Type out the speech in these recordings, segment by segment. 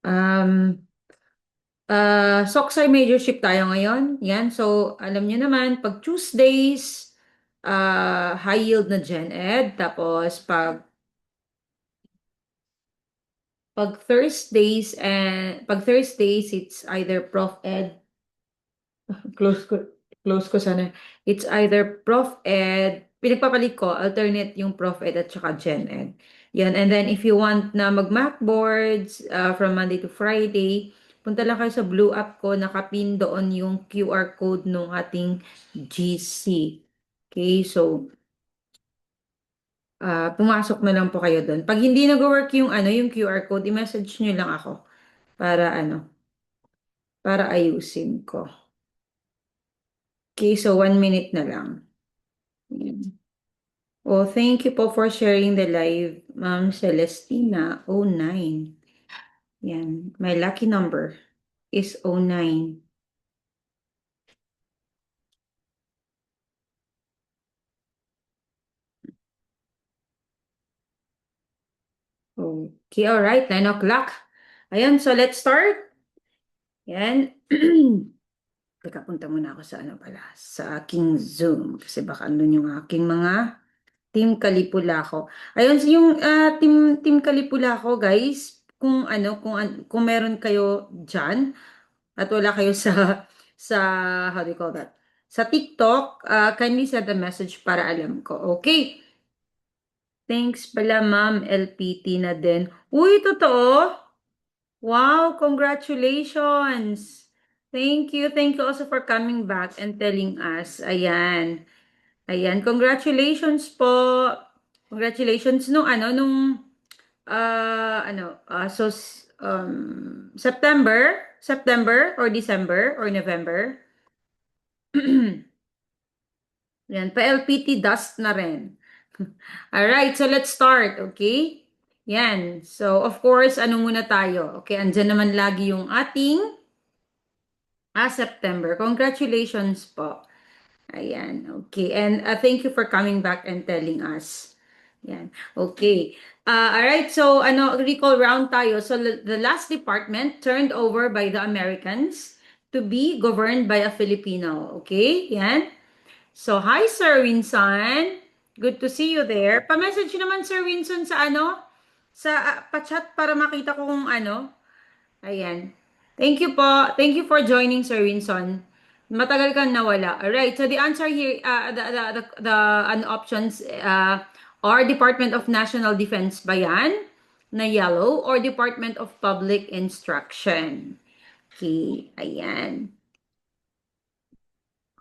Um, Soxay major shift tayo ngayon. Yan. So, alam niyo naman, pag Tuesdays, high yield na Gen Ed. Tapos, pag Thursdays, it's either Prof Ed. Close ko, close ko sana. It's either Prof Ed, pinagpapalit ko, alternate yung Prof Ed at saka Gen Ed. Yan. And then, if you want na mag-Macboards from Monday to Friday, punta lang kayo sa blue app ko, nakapin doon yung QR code ng ating GC. Okay, so, pumasok na lang po kayo doon. Pag hindi nag-work yung, yung QR code, i-message nyo lang ako para, para ayusin ko. Okay, so 1 minute na lang. Yan. Oh, thank you po for sharing the live, Ma'am Celestina, 09. Yan, my lucky number is 09. Okay, all right, 9 o'clock. Ayan, so let's start. Yan. Teka, punta muna ako sa sa aking Zoom kasi baka andun yung aking mga Team Kalipulako. Ayun, so yung team Kalipulako, guys, kung meron kayo diyan at wala kayo sa how do you call that? Sa TikTok, kindly send a message para alam ko. Okay. Thanks pala, Ma'am LPT na din. Uy, totoo? Wow, congratulations. Thank you. Thank you also for coming back and telling us. Ayan. Ayan, congratulations po. Congratulations nung September or December or November. Yan, pa-LPT dust na rin. Alright, so let's start, okay? Yan, so of course, ano muna tayo? Okay, andyan naman lagi yung ating September. Congratulations po. Ayan, okay. And thank you for coming back and telling us. Yan, okay. All right, so recall round tayo. So the last department turned over by the Americans to be governed by a Filipino. Okay, yan. So hi Sir Winson. Good to see you there. Pa-message naman Sir Winson sa sa pa-chat para makita ko kung Ayan. Thank you po. Thank you for joining, Sir Winson. Matagal kang nawala. Alright, so the answer here, the options are Department of National Defense ba yan? Na yellow or Department of Public Instruction? Okay, ayan.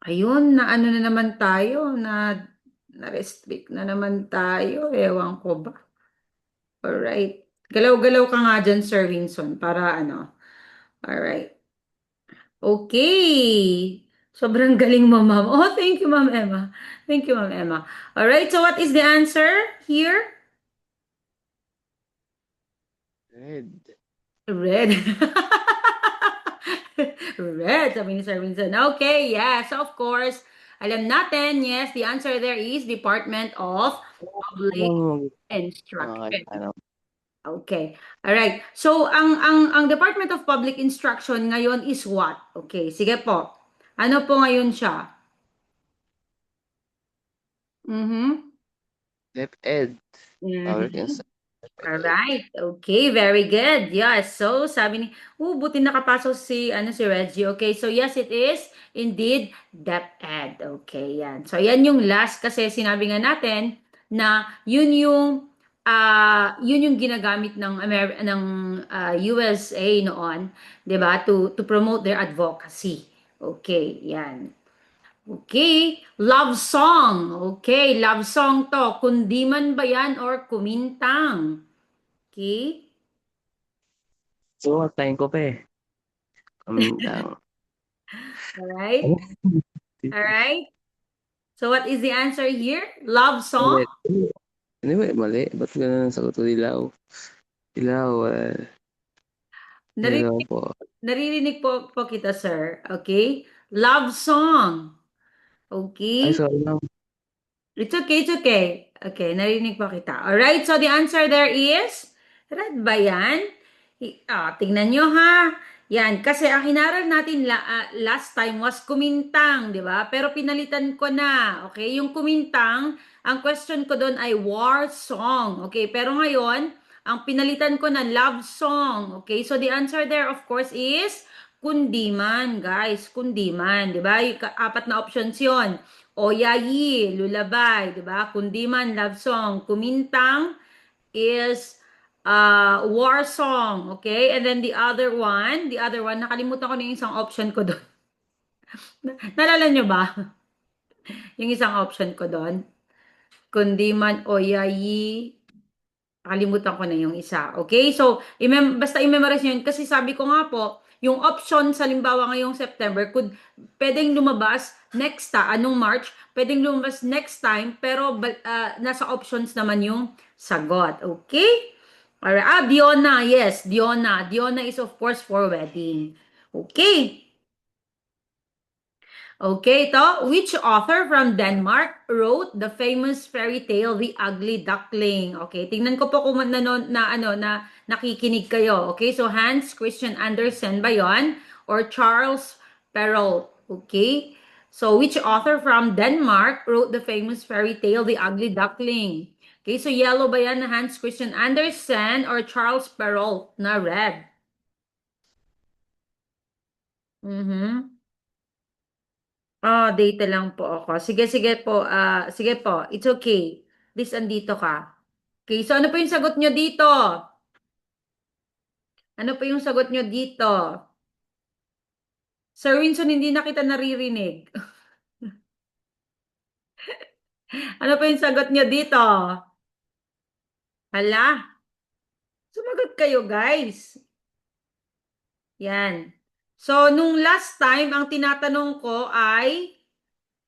Ayun, na na naman tayo, na-restrict na naman tayo. Ewan ko ba? Alright. Galaw-galaw ka nga dyan, Sir Winson, para Alright. Okay. Sobrang galing mo, ma'am. Oh, thank you, Ma'am Emma. Thank you, Ma'am Emma. All right, so what is the answer here? Red. Red. Red, sabi ni Sir Vincent. Okay, yes, of course. Alam natin, yes, the answer there is Department of Public Anong Instruction. ano? Okay. All right. So ang Department of Public Instruction ngayon is what? Okay, sige po. Ano po ngayon siya? Mhm. DepEd. Public Mhm. Instruction. DepEd. Alright. Okay, very good. Yes. So, sabi ni, buti nakapasok si Reggie. Okay, so yes, it is indeed DepEd. Okay, yan. So, yan yung last kasi sinabi nga natin na yun yung ginagamit ng USA noon, 'di ba? To promote their advocacy. Okay, yan. Okay, love song. Okay, love song to. Kundiman ba yan or kumintang? Okay. So, tayo ko pa eh. Kamintang. Alright. Ano? Alright. So what is the answer here? Love song? Mali. Anyway, mali. Ba't ganun ang sagot ko? Dilaw. Dilaw. Dilaw Naririnig, po. naririnig po kita, sir. Okay? Love song. Ay, Okay? sorry lang. It's okay, it's okay. Okay, narinig po kita. Alright, so the answer there is, red ba yan? Tingnan nyo ha. Yan, kasi ang inaral natin last time was kumintang, di ba? Pero pinalitan ko na, okay? Yung kumintang, ang question ko doon ay war song, okay? Pero ngayon, ang pinalitan ko na love song, okay? So the answer there, of course, is kundiman, guys. Kundiman, di ba? Apat na options yon. Oyayi, lulabay, di ba? Kundiman, love song. Kumintang, is war song, okay? And then the other one, nakalimutan ko na yung isang option ko doon. Nalala nyo ba? Yung isang option ko doon. Kundi man o yayi, nakalimutan ko na yung isa. Okay? So, basta i-memorize nyo yun. Kasi sabi ko nga po, yung option sa limbawa ngayong September, pwedeng lumabas anong March, pwedeng lumabas next time, pero nasa options naman yung sagot. Okay? Alright. Diona. Yes, Diona. Diona is of course for wedding. Okay. Okay, ito. Which author from Denmark wrote the famous fairy tale The Ugly Duckling? Okay, tingnan ko po kung na nakikinig kayo. Okay, so Hans Christian Andersen ba yon? Or Charles Perrault? Okay. So which author from Denmark wrote the famous fairy tale The Ugly Duckling? Okay, so yellow ba yan na Hans Christian Andersen or Charles Perrault na red? Mhm. Data lang po ako. Sige, sige po. Sige po. It's okay. At least andito ka. Okay, so ano po yung sagot nyo dito? Ano po yung sagot nyo dito? Sir Winson, hindi na kita naririnig. Ano po yung sagot nyo dito? Hala, sumagot kayo, guys. Yan. So, nung last time, ang tinatanong ko ay,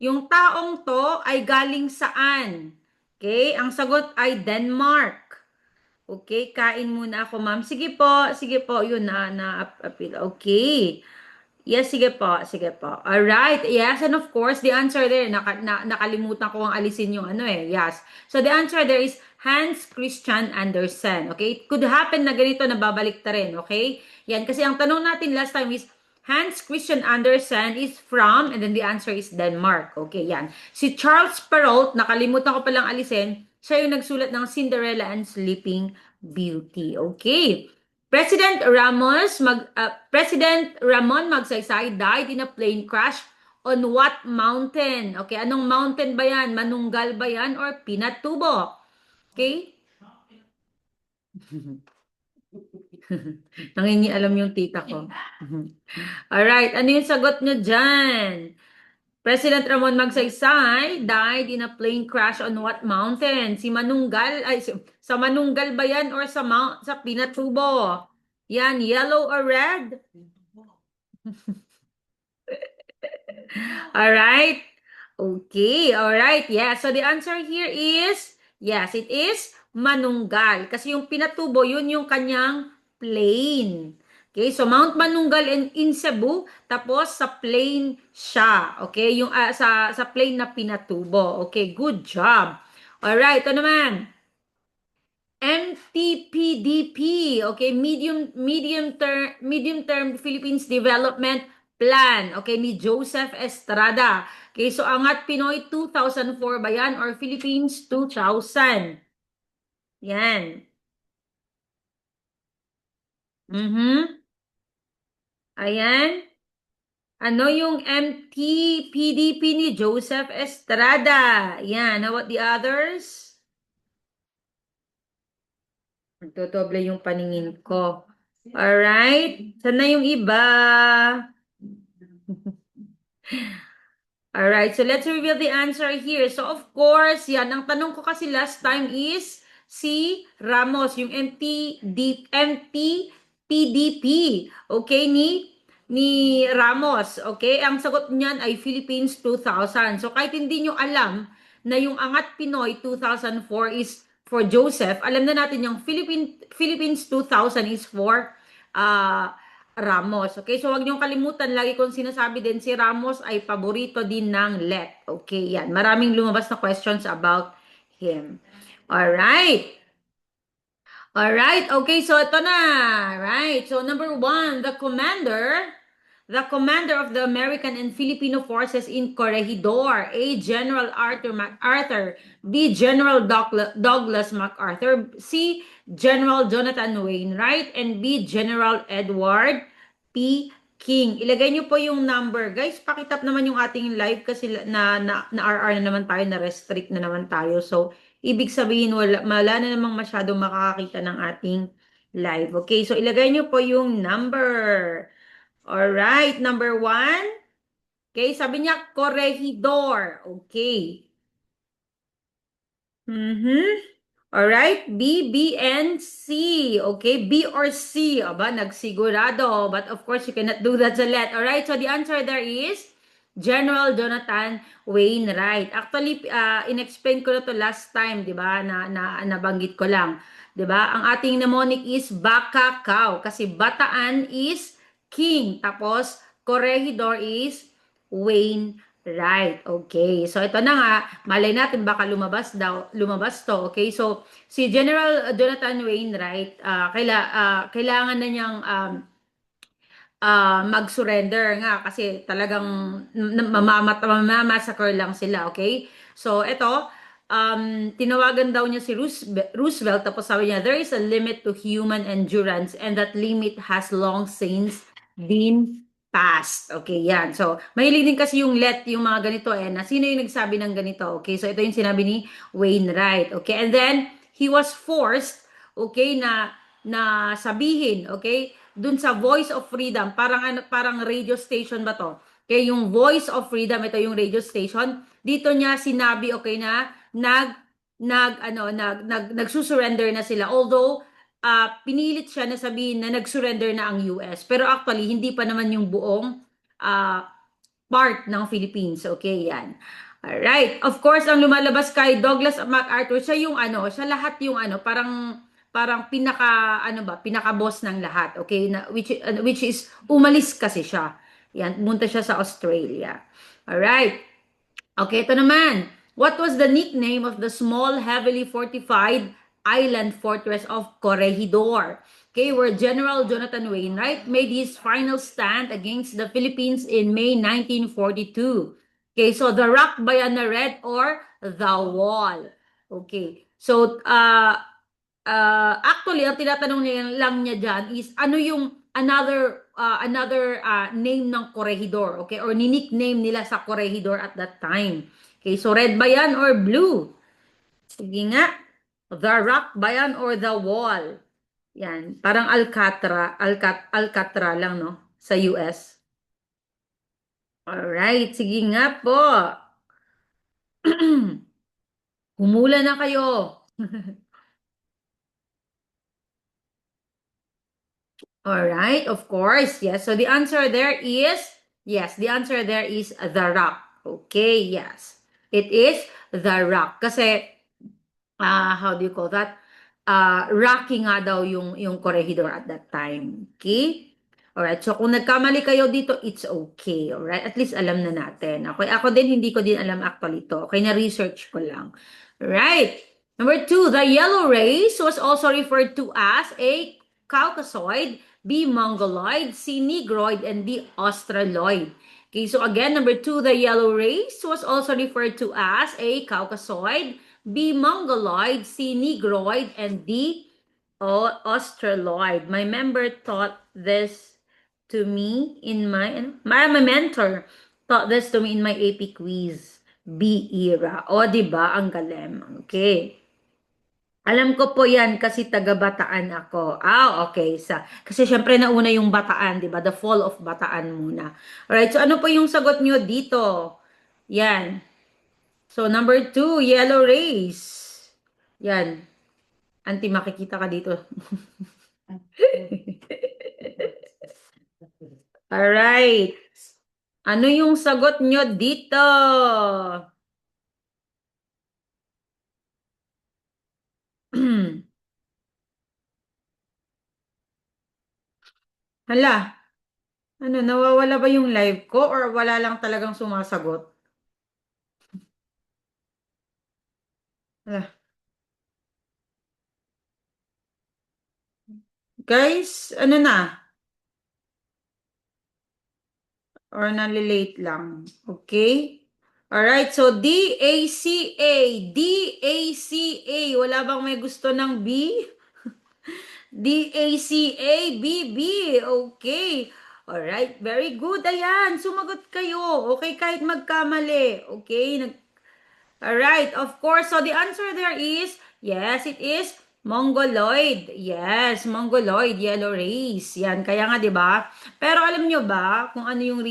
yung taong to ay galing saan? Okay, ang sagot ay Denmark. Okay, kain muna ako, ma'am. Sige po, yun appeal. Okay. Yes, sige po, sige po. All right. Yes, and of course, the answer there, nakalimutan ko ang alisin yung ano eh. Yes. So the answer there is Hans Christian Andersen. Okay? It could happen na ganito, nababalik ta rin. Okay? Yan, kasi ang tanong natin last time is, Hans Christian Andersen is from, and then the answer is Denmark. Okay, yan. Si Charles Perrault, nakalimutan ko palang alisin, siya yung nagsulat ng Cinderella and Sleeping Beauty. Okay. President Ramon Magsaysay died in a plane crash on what mountain? Okay, anong mountain ba yan? Manunggal ba yan or Pinatubo? Okay? Nangingialam yung tita ko. Alright, ano yung sagot nyo dyan? President Ramon Magsaysay died in a plane crash on what mountain? Sa Manunggal ba yan or sa Pinatubo? Yan, yellow or red? All right. Okay. All right. Yeah. So the answer here is, yes, it is Manunggal. Kasi yung Pinatubo, yun yung kanyang plane. Okay. So Mount Manunggal in Cebu, tapos sa plane siya. Okay. Yung sa plane na Pinatubo. Okay. Good job. All right. Ito naman. MTPDP, okay, medium term Philippines Development Plan, okay, ni Joseph Estrada. Okay, so Angat Pinoy 2004 ba yan or Philippines 2000? Yan. Mhm. Ayan. Ano yung MTPDP ni Joseph Estrada? Yan. How about the others? Magdodoble yung paningin ko. Alright? Sana yung iba? Alright, so let's reveal the answer here. So of course, yan, ang tanong ko kasi last time is si Ramos, yung MTPDP, okay, ni Ramos, okay? Ang sagot niyan ay Philippines 2000. So kahit hindi nyo alam na yung Angat Pinoy 2004 is for Joseph, alam na natin yung Philippines 2000 is for Ramos. Okay, so wag niyong kalimutan, lagi kong sinasabi din, si Ramos ay paborito din ng Let. Okay, yan. Maraming lumabas na questions about him. Alright. Alright, okay, so ito na. Right, so number one, the commander of the American and Filipino forces in Corregidor, A. General Arthur MacArthur, B. General Douglas MacArthur, C. General Jonathan Wainwright, and B. General Edward P. King. Ilagay niyo po yung number. Guys, pakitap naman yung ating live kasi na RR na naman tayo, na restrict na naman tayo. So, ibig sabihin, wala na namang masyadong makakakita ng ating live. Okay, so ilagay niyo po yung number. Alright, number one. Okay, sabi niya, corregidor. Okay. Mm-hmm. Alright, B, B, and C. Okay, B or C. Aba, nagsigurado. But of course, you cannot do that, Jalet. Alright, so the answer there is General Jonathan Wainwright. Actually, in-explain ko na to last time, di ba? Nabanggit ko lang. Di ba? Ang ating mnemonic is Bakakaw. Kasi Bataan is King. Tapos, Corregidor is Wayne. Right, okay. So ito na nga, malay natin baka lumabas to. Okay? So si General Jonathan Wainwright, kailangan na niyang mag-surrender nga kasi talagang mamamassacre lang sila, okay? So, ito, tinawagan daw niya si Roosevelt, tapos sabi niya, there is a limit to human endurance and that limit has long since been passed. Okay, yan. So, mahilig din kasi yung mga ganito na sino yung nagsabi ng ganito? Okay, so ito yung sinabi ni Wainwright. Okay, and then, he was forced, okay, na sabihin, okay, dun sa Voice of Freedom, parang radio station ba to? Kaya yung Voice of Freedom, ito yung radio station, dito niya sinabi, okay, na nagsusurrender na sila. Although pinilit siya na sabihin na nagsurrender na ang US. Pero actually hindi pa naman yung buong uh, part ng Philippines. Okay, yan. Alright. Of course, ang lumalabas kay Douglas MacArthur, siya lahat yung parang pinaka-boss ng lahat. Okay, which is umalis kasi siya. Yan, pumunta siya sa Australia. Alright. Okay, ito naman. What was the nickname of the small, heavily fortified island fortress of Corregidor? Okay, where General Jonathan Wainwright made his final stand against the Philippines in May 1942. Okay, so the Rock Bayanaret or the Wall. Okay, so actually, ang tinatanong lang niya dyan is ano yung another name ng Corregidor, okay? Or ni-nickname nila sa Corregidor at that time. Okay, so red ba yan or blue? Sige nga. The Rock ba yan or the Wall? Yan, parang Alcatra lang, no? Sa US. Alright, sige nga po. Humula na kayo. All right, of course. Yes. So the answer there is yes, the answer there is the rock. Okay, yes. It is the rock kasi how do you call that? Rocky nga daw yung corregidor at that time. Okay? Alright, so kung nagkamali kayo dito, it's okay. Alright, at least alam na natin. Okay, ako din, hindi ko din alam actually to. Okay, na-research ko lang. Right. Number two, the yellow race was also referred to as a Caucasoid, B. Mongoloid, C. Negroid, and D. Australoid. Okay, so again, number two, the yellow race was also referred to as a Caucasoid, B. Mongoloid, C. Negroid, and D. Australoid. My member taught this to me in my mentor taught this to me in my AP quiz. B era. O, di ba? Ang galing. Okay. Alam ko po yan kasi taga-Bataan ako. Okay. Kasi syempre nauna yung Bataan, di ba? The fall of Bataan muna. Alright, so ano po yung sagot nyo dito? Yan. So, number two, yellow race. Yan. Auntie, makikita ka dito. Alright. Ano yung sagot nyo dito? Hala, ano, nawawala ba yung live ko or wala lang talagang sumasagot? Hala, Guys, ano na? Or nalilate lang? Okay? Alright, so DACA. DACA. Wala bang may gusto ng B? DACA, BB. Okay. Alright, very good. Ayan, sumagot kayo. Okay, kahit magkamali. Okay, alright, of course. So the answer there is, yes, it is Mongoloid. Yes, Mongoloid, yellow race. Yan, kaya nga 'di ba? Pero alam nyo ba kung ano yung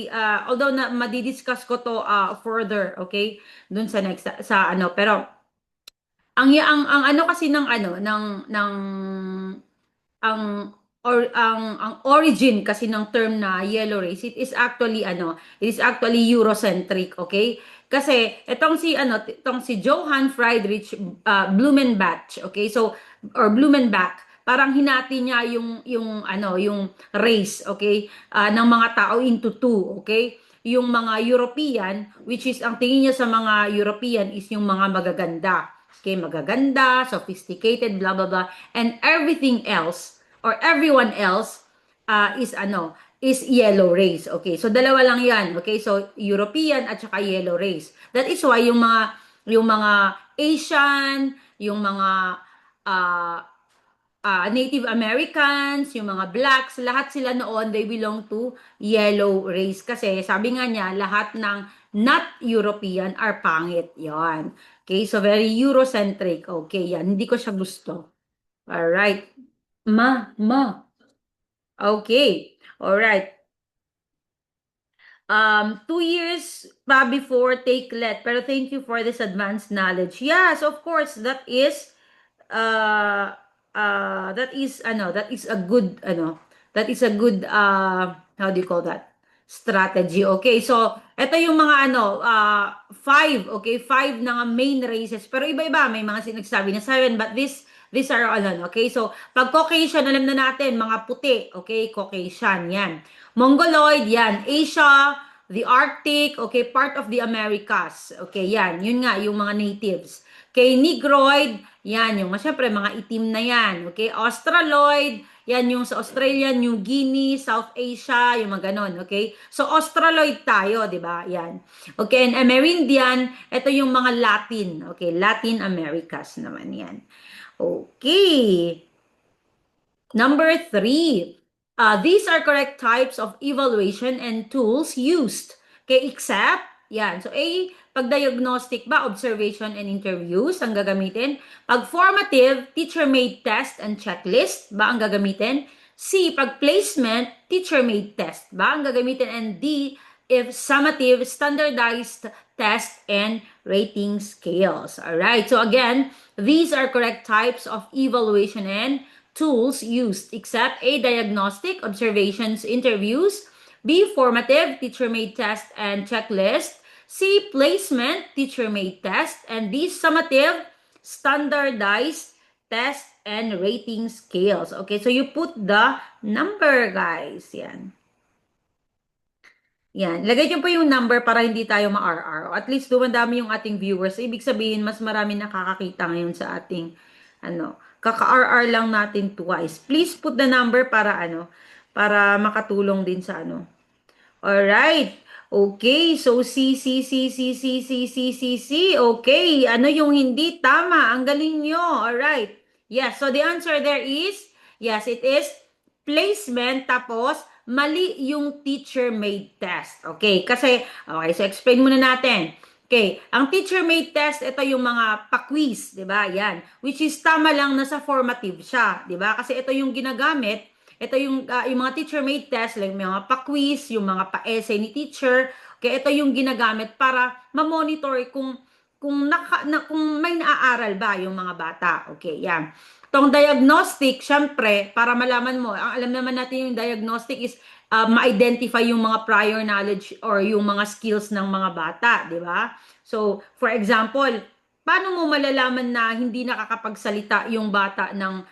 although na madidiscuss ko to further, okay? Dun sa next sa ano, pero ang ano kasi ng ano ng ang ang origin kasi ng term na yellow race, it is actually ano, it is actually Eurocentric, okay? Kasi itong si Johann Friedrich Blumenbach, okay? So or Blumenbach, parang hinati niya yung ano, yung race, okay? Ng mga tao into two, okay? Yung mga European, which is ang tingin niya sa mga European is yung mga magaganda. Okay, magaganda, sophisticated, blah blah blah, and everything else or everyone else is ano, is yellow race. Okay, so dalawa lang 'yan. Okay, so European at saka yellow race. That is why yung mga Asian, yung mga uh, Native Americans, yung mga blacks, lahat sila noon, they belong to yellow race. Kasi sabi nga niya, lahat ng not European are pangit. Yan. Okay, so very Eurocentric. Okay, yan. Hindi ko siya gusto. Alright. Ma. Okay. Alright. 2 years pa before take let. Pero thank you for this advanced knowledge. Yes, of course, uh, that is a good how do you call that, strategy. Okay, so ito yung mga five, okay, five na main races, pero iba-iba, may mga sinagsabi na seven, but these are all okay. So pag Caucasian, alam na natin, mga puti, okay, Caucasian yan. Mongoloid, yan, Asia, the Arctic, okay, part of the Americas, okay, yan, yun nga, yung mga natives. Kay Negroid, yan, yung syempre mga itim na yan. Okay, Australoid, yan yung sa Australia, New Guinea, South Asia, yung mga ganon. Okay, so Australoid tayo, di ba? Yan. Okay, and Amerindian, ito yung mga Latin. Okay, Latin Americas naman yan. Okay. Number 3. These are correct types of evaluation and tools used. Okay, except, yan. So, A, pag diagnostic ba, observation and interviews ang gagamitin. Pag formative, teacher-made test and checklist ba ang gagamitin. C, pag placement, teacher-made test ba ang gagamitin. And D, if summative, standardized test and rating scales. Alright, so again, these are correct types of evaluation and tools used, except A, diagnostic, observations, interviews, B, formative, teacher-made test and checklist, C, placement, teacher-made test, and D, summative, standardized test and rating scales. Okay, so you put the number, guys. Yan. Yan. Lagay niyo po yung number para hindi tayo ma-RR. At least dumandami yung ating viewers. Ibig sabihin, mas marami nakakakita ngayon sa ating, kaka-RR lang natin twice. Please put the number para makatulong din sa Alright. Okay, so C, C, C, C, C, C, C, C, C. Okay, ano yung hindi tama? Ang galing nyo. Alright. Yes, so the answer there is, yes, it is placement, tapos mali yung teacher-made test. Okay, okay, so explain muna natin. Okay, ang teacher-made test, ito yung mga pa-quiz, di ba? Yan. Which is tama lang, nasa formative siya, di ba? Kasi ito yung ginagamit, ito yung mga teacher-made test, like may mga pa-quiz, yung mga pa-essay ni teacher. Okay, ito yung ginagamit para ma-monitor kung may naaaral ba yung mga bata. Okay, yan. Tong diagnostic, syempre, para malaman mo, ang alam naman natin yung diagnostic is ma-identify yung mga prior knowledge or yung mga skills ng mga bata, di ba? So, for example, paano mo malalaman na hindi nakakapagsalita yung bata ng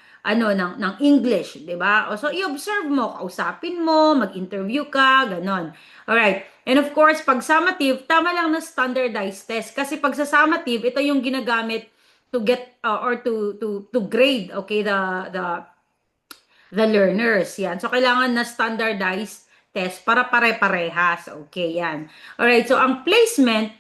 English, 'di ba? So i-observe mo, kausapin mo, mag-interview ka, ganon. All right. And of course, pag summative, tama lang na standardized test kasi pag sa summative, ito yung ginagamit to get or to grade, okay, the the learners. Yan. So, kailangan na standardized test para pare-parehas. Okay, yan. Alright, so ang placement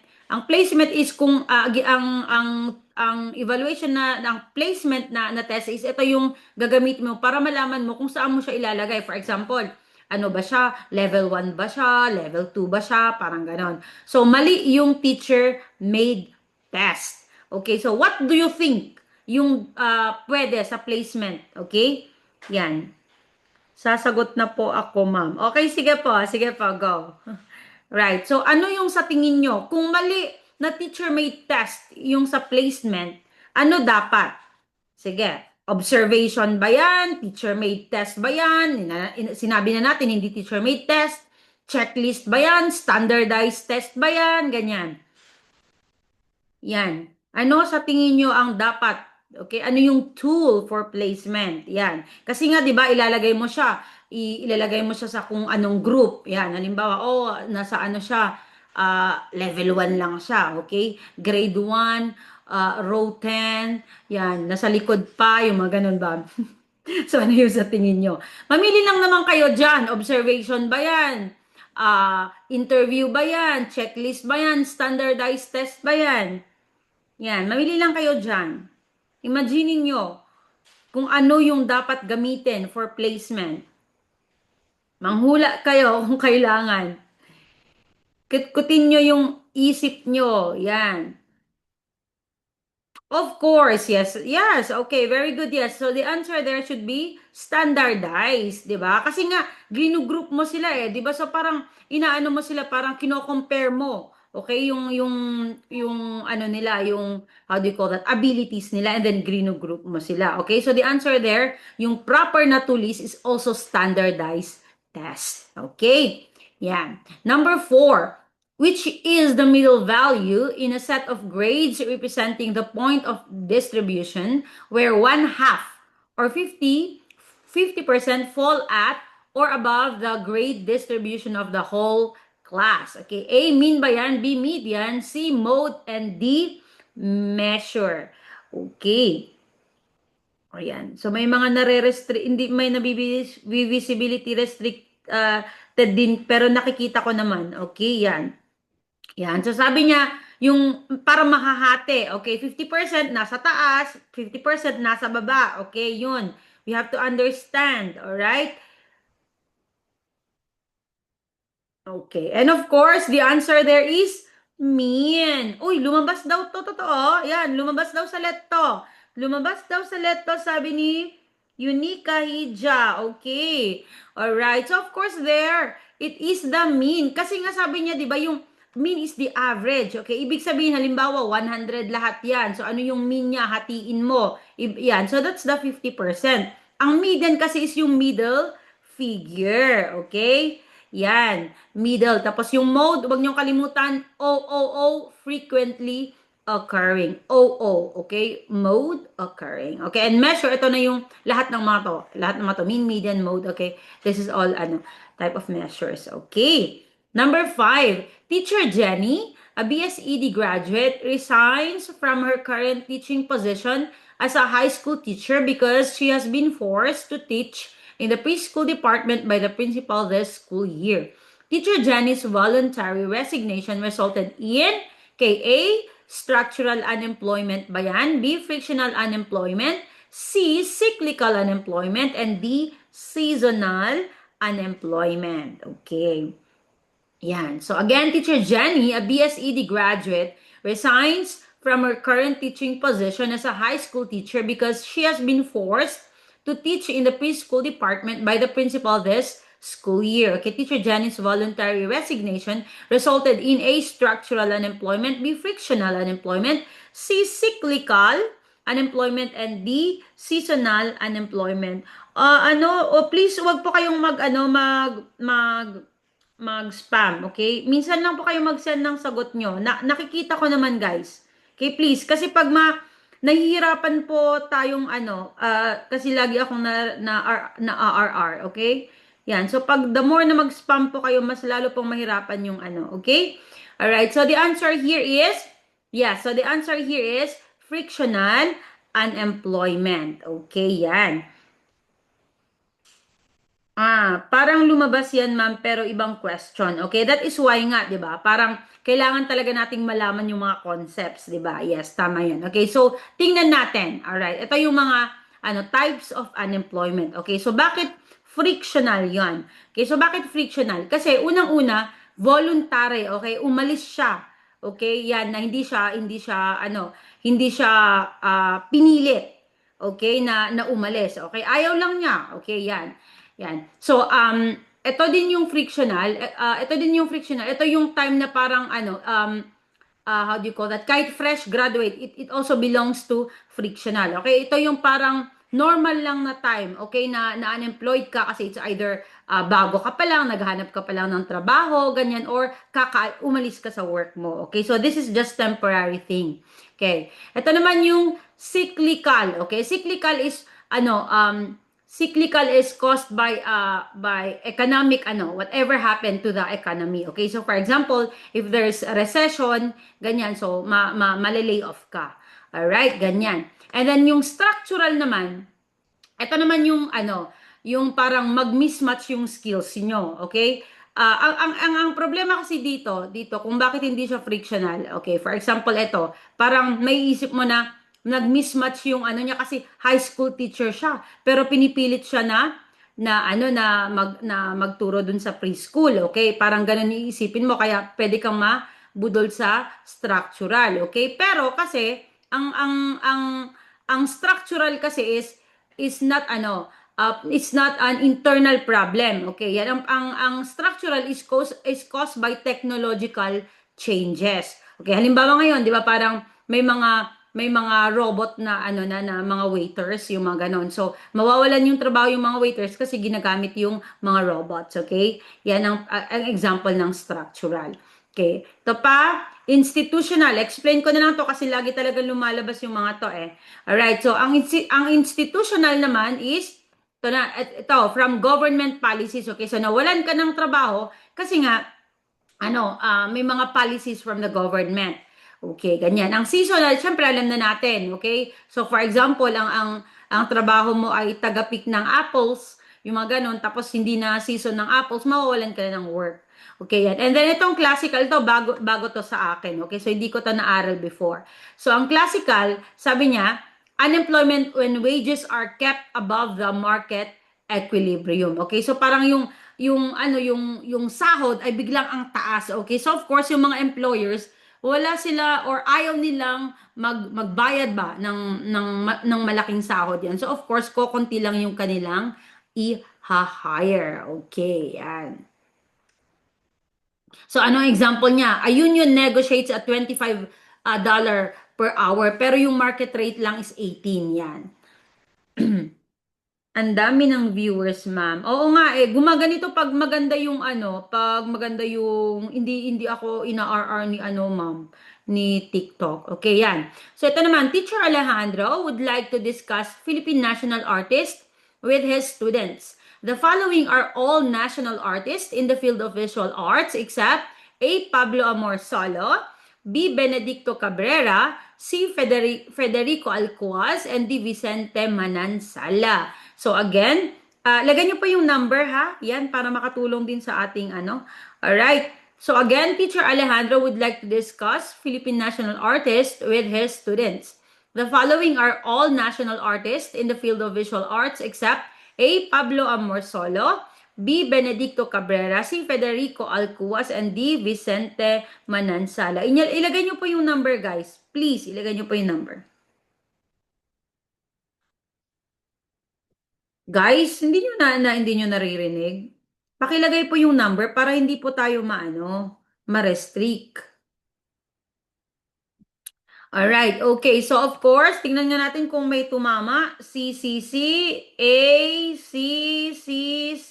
is kung ang evaluation ang placement na test is ito yung gagamit mo para malaman mo kung saan mo siya ilalagay. For example, ano ba siya? Level 1 ba siya? Level 2 ba siya? Parang ganon. So, mali yung teacher-made test. Okay, so what do you think yung pwede sa placement? Okay? Yan. Sasagot na po ako, ma'am. Okay, sige po, go. Right. So, ano yung sa tingin nyo? Kung mali na teacher-made test yung sa placement, ano dapat? Sige. Observation ba yan? Teacher-made test ba yan? Sinabi na natin, hindi teacher-made test. Checklist ba yan? Standardized test ba yan? Ganyan. Yan. Ano sa tingin nyo ang dapat? Okay, ano yung tool for placement? Yan. Kasi nga 'di ba ilalagay mo siya, ilalagay mo siya sa kung anong group. Yan, halimbawa, nasa ano siya, level 1 lang siya, okay? Grade 1, row 10, yan, nasa likod pa, yung mga ganun ba? So ano yung sa tingin nyo? Mamili lang naman kayo diyan. Observation ba yan? Interview ba yan? Checklist ba yan? Standardized test ba yan? Yan, mamili lang kayo dyan. Imagine nyo kung ano yung dapat gamitin for placement. Manghula kayo kung kailangan. Kutkutin nyo yung isip nyo. Yan. Of course, yes. Yes, okay, very good, yes. So the answer there should be standardized, 'di ba? Kasi nga ginugroup mo sila eh, 'di ba? So parang inaano mo sila, parang kino-compare mo. Okay, yung ano nila, yung how do you call that? Abilities nila, and then group mo sila. Okay? So the answer there, yung proper na tool is also standardized test. Okay? Yan. Number 4, which is the middle value in a set of grades representing the point of distribution where one half or 50% fall at or above the grade distribution of the whole class. Okay, A, mean ba yan? B, median. C, mode. And D, measure. Okay. Ayan. So, may mga nare-restrict, hindi, may visibility restricted din, pero nakikita ko naman. Okay, yan. Yan. So, sabi niya, yung para mahahati, okay, 50% nasa taas, 50% nasa baba. Okay, yun. We have to understand, alright? Okay. And of course, the answer there is mean. Uy, lumabas daw to, totoo. Yan, lumabas daw sa letto. Lumabas daw sa letto, sabi ni Yunika Hija. Okay. Alright. So, of course, there, it is the mean. Kasi nga sabi niya, di ba, yung mean is the average. Okay. Ibig sabihin, halimbawa, 100 lahat yan. So, ano yung mean niya? Hatiin mo. Yan. So, that's the 50%. Ang median kasi is yung middle figure. Okay. Yan, middle. Tapos yung mode, huwag niyong kalimutan, O, frequently occurring. O, okay? Mode occurring. Okay, and measure, ito na yung lahat ng mga to. Lahat ng mga to, mean, median, mode, okay? This is all, type of measures. Okay. Number 5, Teacher Jenny, a BSED graduate, resigns from her current teaching position as a high school teacher because she has been forced to teach in the preschool department by the principal this school year. Teacher Jenny's voluntary resignation resulted in KA, structural unemployment ba yan? B, frictional unemployment. C, cyclical unemployment. And D, seasonal unemployment. Okay. Yan. So again, Teacher Jenny, a BSED graduate, resigns from her current teaching position as a high school teacher because she has been forced to teach in the preschool department by the principal this school year. Okay, Teacher Jenny's voluntary resignation resulted in A, structural unemployment, B, frictional unemployment, C, cyclical unemployment, and D, seasonal unemployment. Please wag po kayong mag-spam, okay? Minsan lang po kayo mag-send ng sagot nyo. Nakikita ko naman, guys. Okay, please. Kasi pag nahihirapan po tayong kasi lagi akong na ARR, okay? Yan. So, pag the more na mag-spam po kayo, mas lalo pong mahirapan yung okay? Alright, so the answer here is, so the answer here is frictional unemployment. Okay, yan. parang lumabas yan, ma'am, pero ibang question. Okay, that is why nga, 'di ba? Parang kailangan talaga nating malaman yung mga concepts, 'di ba? Yes, tama 'yan. Okay, so tingnan natin. All right. Ito yung mga types of unemployment. Okay, so bakit frictional 'yan? Okay, so bakit frictional? Kasi unang-una, voluntary, okay? Umalis siya. Okay, yan na hindi siya pinilit. Okay, na umalis. Okay, ayaw lang niya. Okay, yan. Yan. So, ito din yung frictional. Ito yung time na parang how do you call that? Kahit fresh graduate, it also belongs to frictional. Okay, ito yung parang normal lang na time, okay, na unemployed ka kasi it's either bago ka pa lang, naghahanap ka pa lang ng trabaho, ganyan, or umalis ka sa work mo. Okay, so this is just temporary thing. Okay, ito naman yung cyclical. Okay, cyclical is caused by economic whatever happened to the economy. Okay, so for example, if there's a recession, ganyan, so malilay off ka. All right, ganyan. And then yung structural naman, ito naman yung parang mag-mismatch yung skills niyo, okay? Ang problema kasi dito kung bakit hindi siya frictional. Okay, for example, ito, parang may isip mo na nag-mismatch yung niya kasi high school teacher siya, pero pinipilit siya na magturo dun sa preschool, okay? Parang ganun yung iisipin mo, kaya pwede kang mabudol sa structural, okay? Pero kasi ang structural kasi is not it's not an internal problem. Okay, yan ang structural is caused by technological changes. Okay, halimbawa ngayon, 'di ba, parang may mga robot na na mga waiters, yung mga ganon. So, mawawalan yung trabaho yung mga waiters kasi ginagamit yung mga robots, okay? Yan ang example ng structural. Okay. Ito pa, institutional. Explain ko na lang to kasi lagi talaga lumalabas yung mga to eh. Alright, so ang institutional naman is ito from government policies. Okay, so nawalan ka ng trabaho kasi nga may mga policies from the government. Okay, ganyan. Ang seasonal, syempre alam na natin, okay? So for example, ang trabaho mo ay taga-pick ng apples, yung mga ganon, tapos hindi na season ng apples, mawawalan ka na ng work. Okay, yan. And then itong classical, ito bago to sa akin, okay? So hindi ko to naaral before. So ang classical, sabi niya, unemployment when wages are kept above the market equilibrium. Okay? So parang yung sahod ay biglang ang taas. Okay? So of course, yung mga employers, wala sila or ayaw nilang magbayad ba ng malaking sahod yan. So of course, kokonti lang yung kanilang i-hire. Okay, yan. So ano ang example niya? A union negotiates at $25 per hour pero yung market rate lang is 18 yan. Ang dami ng viewers, ma'am. Oo nga eh, gumaganito pag maganda yung pag maganda yung hindi ako ina-RR ni ma'am, ni TikTok. Okay, yan. So ito naman, Teacher Alejandro would like to discuss Philippine national artist with his students. The following are all national artists in the field of visual arts except A. Pablo Amor Solo, B. Benedicto Cabrera, C. Federico Alcuaz, and D. Vicente Manansala. So again, lagyan nyo pa yung number ha, yan, para makatulong din sa ating Alright, so again, Teacher Alejandro would like to discuss Philippine national artist with his students. The following are all national artists in the field of visual arts except A. Pablo Amorsolo, B. Benedicto Cabrera, C. Federico Alcuaz, and D. Vicente Manansala. Ilagay nyo po yung number, guys. Please, ilagay nyo po yung number. Guys, hindi nyo naririnig? Pakilagay po yung number para hindi po tayo ma-restrict. Alright, okay. So, of course, tingnan nga natin kung may tumama. C, C, C, A, C, C, C,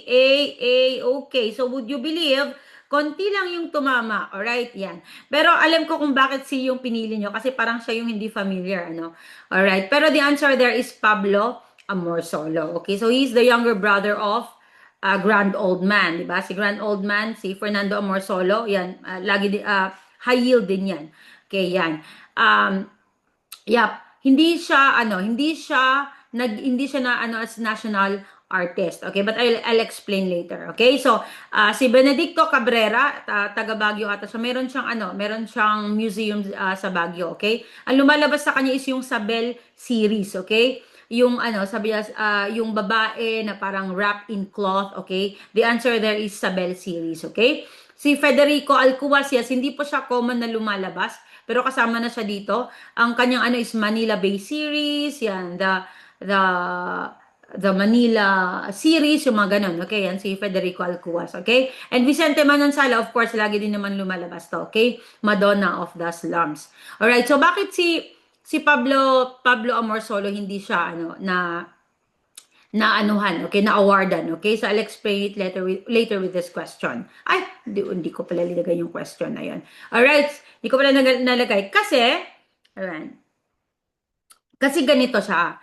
A, A. Okay, so would you believe, konti lang yung tumama. Alright, yan. Pero alam ko kung bakit C yung pinili nyo kasi parang siya yung hindi familiar, Alright, pero the answer there is Pablo Amorsolo. Okay, so he's the younger brother of Grand Old Man, di ba? Si Grand Old Man, si Fernando Amorsolo, yan, high yield din yan. Okay, yan. Yep, hindi siya na as national artist. Okay, but I'll explain later. Okay, so si Benedicto Cabrera, taga Baguio ata. So meron siyang museum sa Baguio. Okay, ang lumalabas sa kanya is yung Sabel series. Okay, yung sabi niya, yung babae na parang wrapped in cloth. Okay, the answer there is Sabel series. Okay, si Federico Alcuasias, hindi po siya common na lumalabas, pero kasama na siya dito. Ang kanyang is Manila Bay series, yan, the the Manila series, yung mga ganun. Okay, yan si Federico Alcuas. Okay? And Vicente Manansala, of course, lagi din naman lumalabas to. Okay? Madonna of the Slums. Alright, so bakit si Pablo Amorsolo hindi siya na anuhan, okay, na awardan, okay? So I'll explain it later with this question. Ay, hindi ko pala nilagay yung question na yun. Alright, hindi ko pala nalagay. Alright, kasi ganito siya.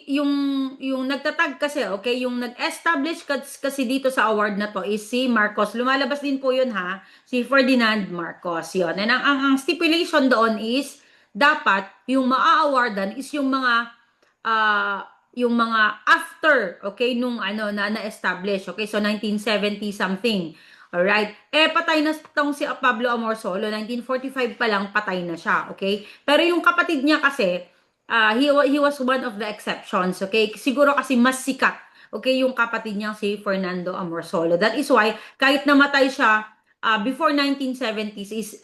Yung nagtatag kasi, okay, yung nag-establish kasi dito sa award na to is si Marcos. Lumalabas din po yun ha, si Ferdinand Marcos. Yun. And ang stipulation doon is, dapat yung maa-awardan is yung mga after, okay, nung na-establish. Okay, so 1970 something. Alright. Patay na tong si Pablo Amorsolo. 1945 pa lang patay na siya. Okay? Pero yung kapatid niya kasi, he was one of the exceptions. Okay? Siguro kasi mas sikat. Okay? Yung kapatid niya si Fernando Amorsolo. That is why, kahit namatay siya, before 1970s is,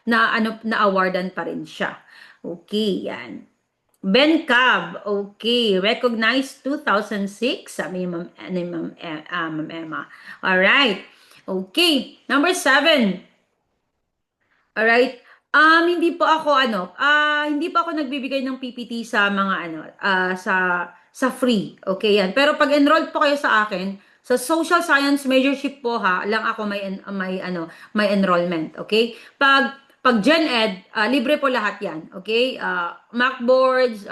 na-awardan pa rin siya. Okay, yan. Ben Cab, okay. Recognized 2006, sabi ni Ma'am Emma. Alright. Okay. Number 7. Alright. Hindi po ako hindi pa ako nagbibigay ng PPT sa mga sa free. Okay, yan. Pero pag enrolled po kayo sa akin, sa social science majorship po lang ako may enrollment, okay? Pag Gen Ed, libre po lahat 'yan, okay? Macboards,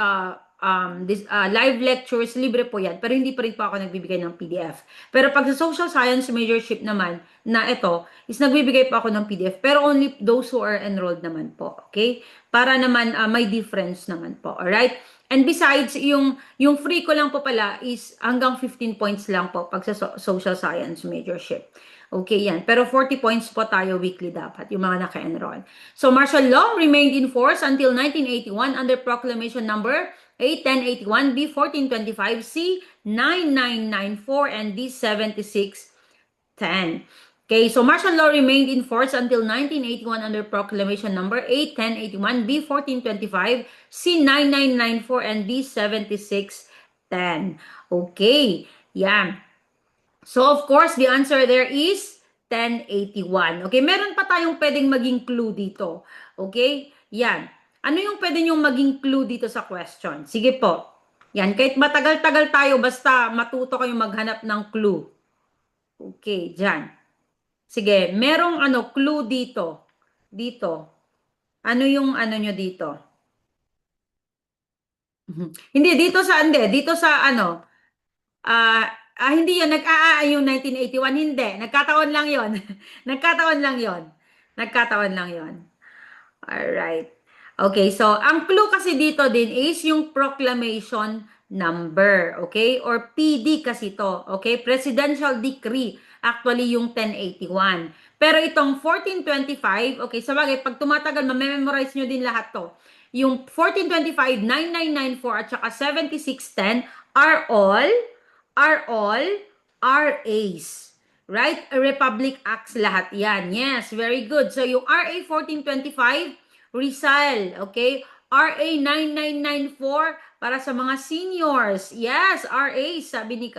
live lectures, libre po 'yan. Pero hindi pa rin po ako nagbibigay ng PDF. Pero pag sa social science majorship naman, na ito, is nagbibigay po ako ng PDF. Pero only those who are enrolled naman po, okay? Para naman may difference naman po, alright? And besides, yung free ko lang po pala is hanggang 15 points lang po pag sa social science majorship. Okay, yan. Pero 40 points po tayo weekly dapat, yung mga naka-enroll. So, martial law remained in force until 1981 under Proclamation Number A1081, B1425, C9994, and D7610. Okay, so martial law remained in force until 1981 under Proclamation Number A1081, B1425, C9994, and D7610. Okay, yan. So, of course, the answer there is 1081. Okay, meron pa tayong pwedeng maging clue dito. Okay, yan. Ano yung pwede nyong maging clue dito sa question? Sige po. Yan, kahit matagal-tagal tayo, basta matuto kayong maghanap ng clue. Okay, dyan. Sige, merong clue dito. Dito. Ano yung nyo dito? Hindi, dito sa hindi yun, yung 1981, hindi. Nagkataon lang yon. Nagkataon lang yon. Nagkataon lang yon. Alright. Okay, so ang clue kasi dito din is yung proclamation number, okay? Or PD kasi to, okay? Presidential Decree, actually yung 1081. Pero itong 1425, okay, sabagay, pag tumatagal, mamememorize nyo din lahat to. Yung 1425, 9994, at saka 7610 are all RAs. Right? Republic Acts lahat yan. Yes, very good. So, yung RA 1425, Rizal. Okay? RA 9994, para sa mga seniors. Yes, RA, sabi ni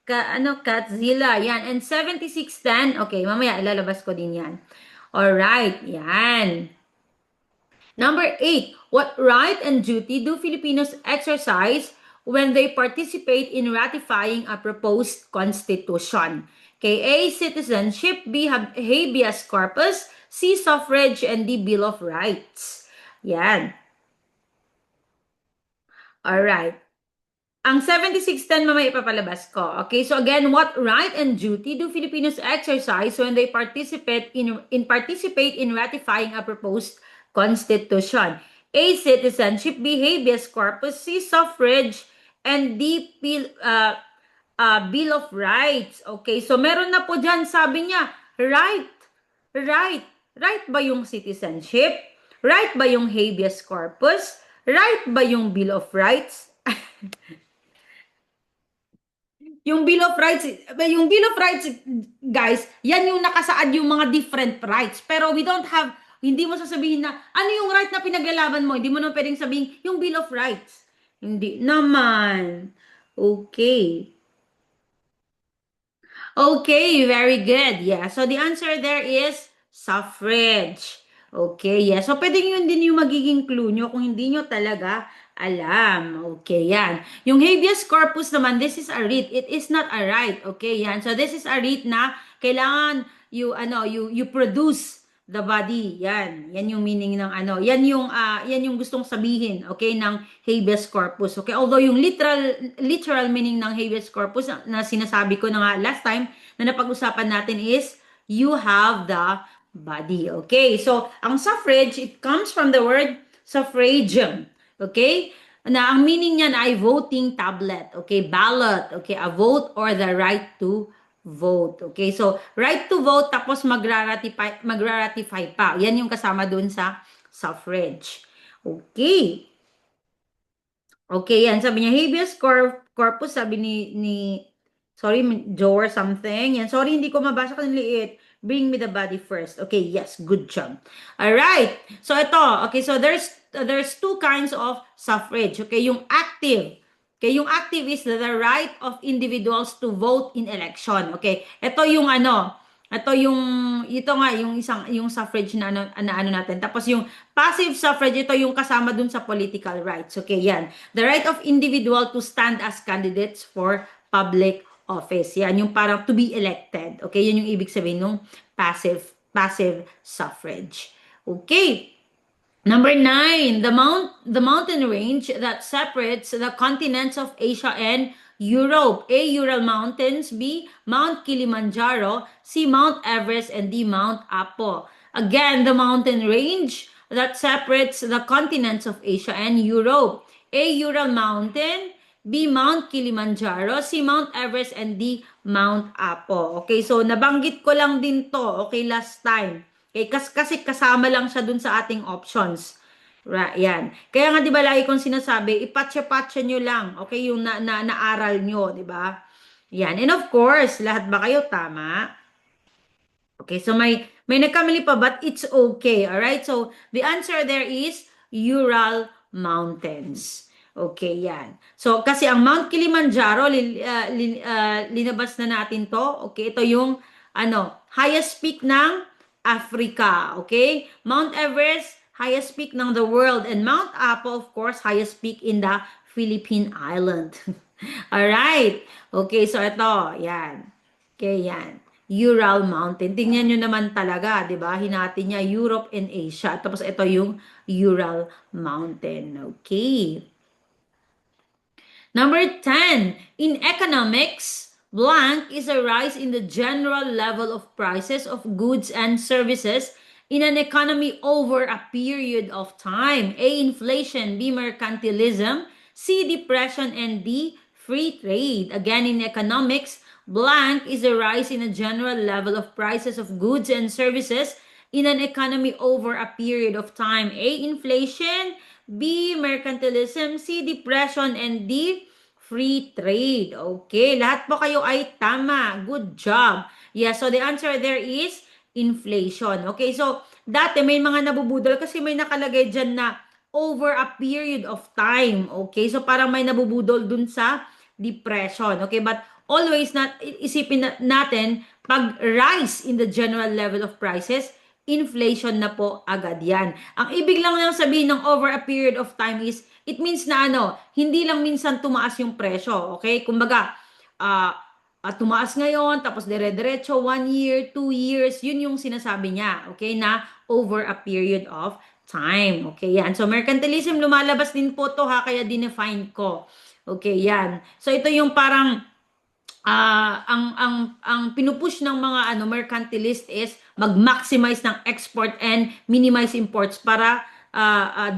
Katzilla. Yan. And 7610, okay, mamaya ilalabas ko din yan. Alright, yan. Number 8, what right and duty do Filipinos exercise when they participate in ratifying a proposed constitution? Okay, A, citizenship, B, habeas corpus, C, suffrage, and D, Bill of Rights. Yan. Alright. Ang 7610 mamaya ipapalabas ko. Okay, so again, what right and duty do Filipinos exercise when they participate in ratifying a proposed constitution? A, citizenship, B, habeas corpus, C, suffrage, and the Bill of Rights. Okay, so meron na po dyan, sabi niya, right, right, right ba yung citizenship? Right ba yung habeas corpus? Right ba yung Bill of Rights? Yung Bill of Rights, guys, yan yung nakasaad yung mga different rights. Pero we don't have, hindi mo sasabihin na, ano yung right na pinaglalaban mo? Hindi mo naman pwedeng sabihin, yung Bill of Rights. Hindi naman. Okay. Okay, very good. Yeah. So the answer there is suffrage. Okay, yeah. So pwedeng yun din yung magiging clue nyo kung hindi nyo talaga alam. Okay, yan. Yung habeas corpus naman, this is a writ. It is not a right. Okay, yan. So this is a writ na kailangan you produce the body. Yan. Yan yung meaning ng yan yung gustong sabihin, okay, ng habeas corpus. Okay? Although yung literal meaning ng habeas corpus na sinasabi ko na nga last time na napag-usapan natin is you have the body. Okay? So, ang suffrage, it comes from the word suffragium. Okay? Na ang meaning niyan ay voting tablet. Okay? Ballot. Okay? A vote or the right to vote. Okay? So, right to vote tapos magra-ratify pa. Yan yung kasama dun sa suffrage. Okay. Okay, yan. Sabi niya, habeas corpus, sabi sorry, Joe or something. Yan, sorry, hindi ko mabasa kasi liit. Bring me the body first. Okay, yes, good job. Alright, so ito, okay, so there's two kinds of suffrage. Okay, yung active. Okay, yung active is the right of individuals to vote in election. Okay, ito nga, yung suffrage na ano natin. Tapos yung passive suffrage, ito yung kasama dun sa political rights. Okay, yan. The right of individual to stand as candidates for public office. Yan, yung parang to be elected. Okay, yun yung ibig sabihin ng passive suffrage. Okay. Number 9, the mountain range that separates the continents of Asia and Europe. A. Ural Mountains. B. Mount Kilimanjaro. C. Mount Everest. And D. Mount Apo. Again, the mountain range that separates the continents of Asia and Europe. A. Ural Mountain. B. Mount Kilimanjaro. C. Mount Everest. And D. Mount Apo. Okay, so nabanggit ko lang din to, okay, last time. Okay, kasi kasama lang siya dun sa ating options. Right, yan. Kaya nga 'di ba lagi kong sinasabi, ipatsa-patsa nyo lang, okay, yung naaral nyo, 'di ba? Yan. And of course, lahat ba kayo tama? Okay, so may nagkamali pa but it's okay. All right? So the answer there is Ural Mountains. Okay, yan. So kasi ang Mount Kilimanjaro linabas na natin 'to. Okay, ito yung highest peak ng Africa. Okay? Mount Everest, highest peak ng the world. And Mount Apo, of course, highest peak in the Philippine Island. Alright. Okay, so ito. Yan. Okay, yan. Ural Mountain. Tingnan nyo naman talaga, di ba? Hinati niya Europe and Asia. Tapos ito yung Ural Mountain. Okay. Number 10. In economics, blank is a rise in the general level of prices of goods and services in an economy over a period of time. A. Inflation. B. Mercantilism. C. Depression. And D. Free trade. Again, in economics, blank is a rise in a general level of prices of goods and services in an economy over a period of time. A. Inflation. B. Mercantilism. C. Depression. And D. Free trade. Okay, lahat po kayo ay tama. Good job. Yeah, so the answer there is inflation. Okay, so dati may mga nabubudol kasi may nakalagay dyan na over a period of time. Okay, so parang may nabubudol dun sa depression. Okay, but always isipin natin, pag rise in the general level of prices, inflation na po agad yan. Ang ibig lang sabihin ng over a period of time is, it means na hindi lang minsan tumaas yung presyo, okay? Kumbaga, tumaas ngayon, tapos dire-diretso, 1 year, 2 years, yun yung sinasabi niya, okay? Na over a period of time, okay? Yan. So, mercantilism, lumalabas din po to ha, kaya dinefine ko. Okay, yan. So, ito yung parang, ang pinupush ng mga mercantilist is mag-maximize ng export and minimize imports para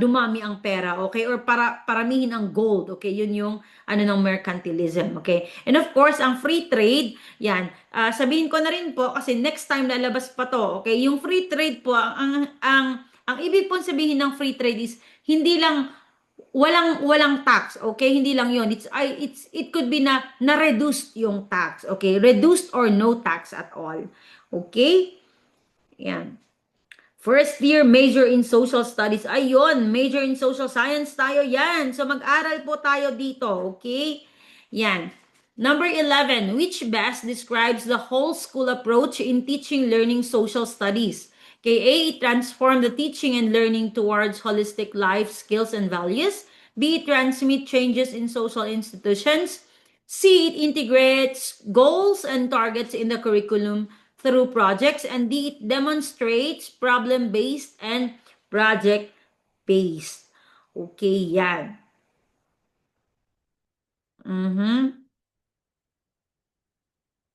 dumami ang pera, okay? Or paramihin ang gold, okay? Yun yung ano ng mercantilism, okay? And of course, ang free trade, yan. Sabihin ko na rin po kasi next time lalabas pa to, okay? Yung free trade po, ang ibig pong sabihin ng free trade is hindi lang walang tax, okay? Hindi lang 'yon. It could be na reduced yung tax, okay? Reduced or no tax at all. Okay? Yan. First year major in social studies. Ayun, major in social science tayo yan. So mag-aral po tayo dito, okay? Yan. Number 11, which best describes the whole school approach in teaching learning social studies? Okay, A, it transform the teaching and learning towards holistic life skills and values. B, it transmit changes in social institutions. C, it integrates goals and targets in the curriculum through projects. And D, it demonstrates problem-based and project-based. Okay, yan. Mhm.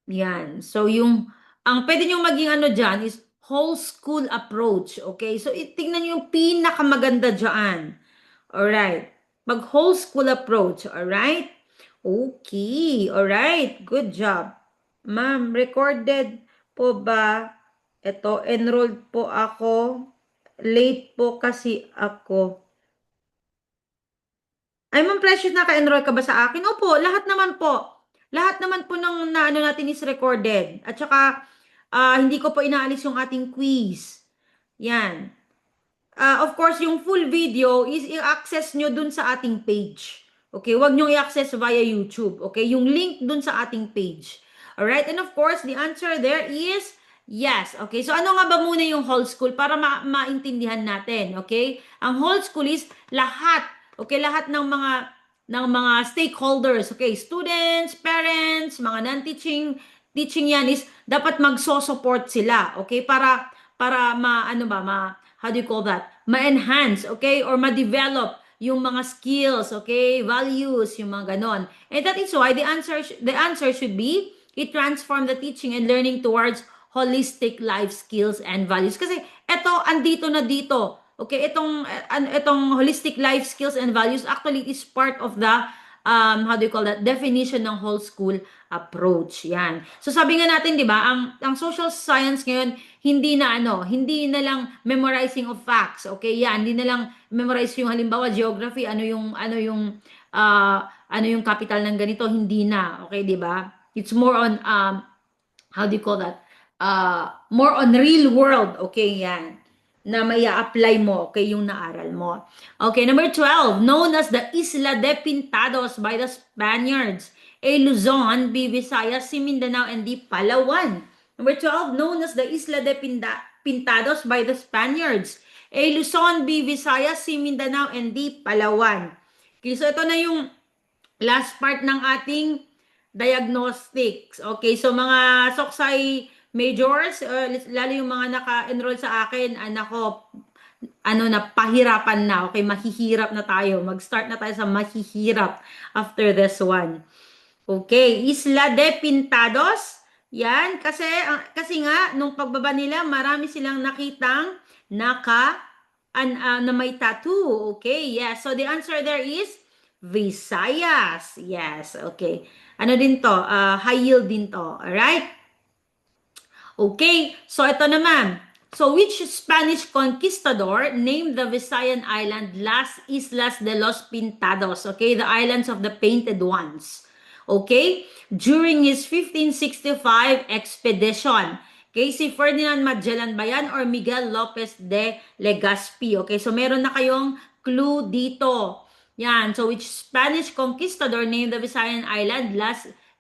Yan. So, ang pwede nyo maging ano dyan is whole school approach. Okay? So, tingnan nyo yung pinakamaganda dyan. Alright. Pag whole school approach. Alright? Okay. Alright. Good job. Ma'am, recorded po ba? Ito, enrolled po ako. Late po kasi ako. Ay, Ma'am Precious, naka-enroll ka ba sa akin? Opo, lahat naman po. Lahat naman po ng na ano natin is recorded. At saka, hindi ko po inaalis yung ating quiz. Yan. Of course, yung full video is i-access nyo dun sa ating page. Okay, wag nyo i-access via YouTube. Okay, yung link dun sa ating page. Alright, and of course, the answer there is yes. Okay, so ano nga ba muna yung whole school para maintindihan natin? Okay, ang whole school is lahat. Okay, lahat ng mga stakeholders. Okay, students, parents, mga teaching yan is dapat magso-support sila. Okay, para ano ba, how do you call that? Ma-enhance, okay? Or ma-develop yung mga skills, okay? Values, yung mga ganon. And that is why the answer should be, it transform the teaching and learning towards holistic life skills and values. Kasi eto, andito na dito. Okay, itong holistic life skills and values actually is part of the how do you call that, definition ng whole school approach. Yan. So sabi nga natin, 'di ba, ang social science ngayon hindi na lang memorizing of facts. Okay? Yan, hindi na lang memorize yung halimbawa geography, ano yung capital ng ganito, hindi na. Okay, 'di ba? It's more on how do you call that? More on real world. Okay, yan. Na may apply mo, okay, yung naaral mo. Okay, number 12, known as the Isla de Pintados by the Spaniards. A Luzon, B. Visayas, C. Mindanao, and D. Palawan. Number 12, known as the Isla de Pintados by the Spaniards. A Luzon, B. Visayas, C. Mindanao, and D. Palawan. Okay, so ito na yung last part ng ating diagnostics. Okay, so mga Soksay majors, lalo yung mga naka-enroll sa akin, anak ko, pahirapan na. Okay, mahihirap na tayo. Mag-start na tayo sa mahihirap after this one. Okay, Isla de Pintados. Yan, kasi nga, nung pagbaba nila, marami silang nakitang na may tattoo. Okay, yes. So the answer there is Visayas. Yes, okay. Ano din to? High yield din to. Alright? Okay, so ito naman. So which Spanish conquistador named the Visayan island Las Islas de los Pintados? Okay, the islands of the painted ones. Okay, during his 1565 expedition. Okay, si Ferdinand Magellan ba yan or Miguel Lopez de Legazpi? Okay, so meron na kayong clue dito. Yan, so which Spanish conquistador named the Visayan island